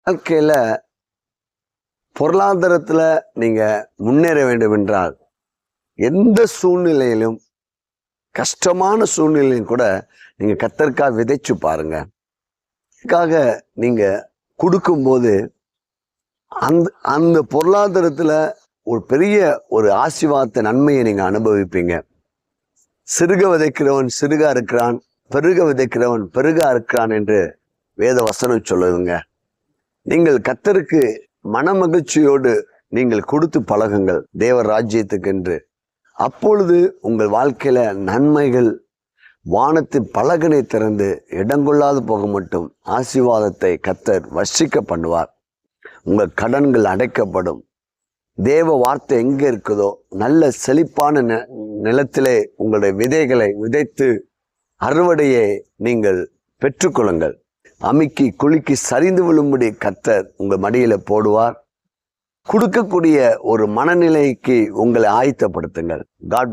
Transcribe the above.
வாழ்க்கையில பொருளாதாரத்துல நீங்க முன்னேற வேண்டும் என்றால் எந்த சூழ்நிலையிலும், கஷ்டமான சூழ்நிலையும் கூட நீங்க கர்த்தருக்காக விதைச்சு பாருங்க. அதுக்காக நீங்க கொடுக்கும்போது அந்த அந்த பொருளாதாரத்துல ஒரு பெரிய ஒரு ஆசீர்வாதத்தை, நன்மையை நீங்க அனுபவிப்பீங்க. சிறுக விதைக்கிறவன் சிறுகா இருக்கிறான், பெருக விதைக்கிறவன் பெருகா இருக்கிறான் என்று வேத வசனம் சொல்லுதுங்க. நீங்கள் கர்த்தருக்கு மனமகிழ்ச்சியோடு நீங்கள் கொடுத்து பழகுங்கள் தேவ ராஜ்யத்துக்கு என்று. அப்பொழுது உங்கள் வாழ்க்கையில நன்மைகள் வானத்தின் பலகனை திறந்து இடங்கொள்ளாது போக மட்டும் ஆசீர்வாதத்தை கர்த்தர் வர்ஷிக்க பண்ணுவார். உங்கள் கடன்கள் அடைக்கப்படும். தேவ வார்த்தை எங்க இருக்குதோ நல்ல செழிப்பான நிலத்திலே உங்களுடைய விதைகளை விதைத்து அறுவடையை நீங்கள் பெற்றுக்கொள்ளுங்கள். அமுக்கி குலுக்கி சரிந்து விழும்படி கர்த்தர் உங்கள் மடியில போடுவார். கொடுக்கக்கூடிய ஒரு மனநிலைக்கு உங்களை ஆயத்தப்படுத்துங்கள். காட்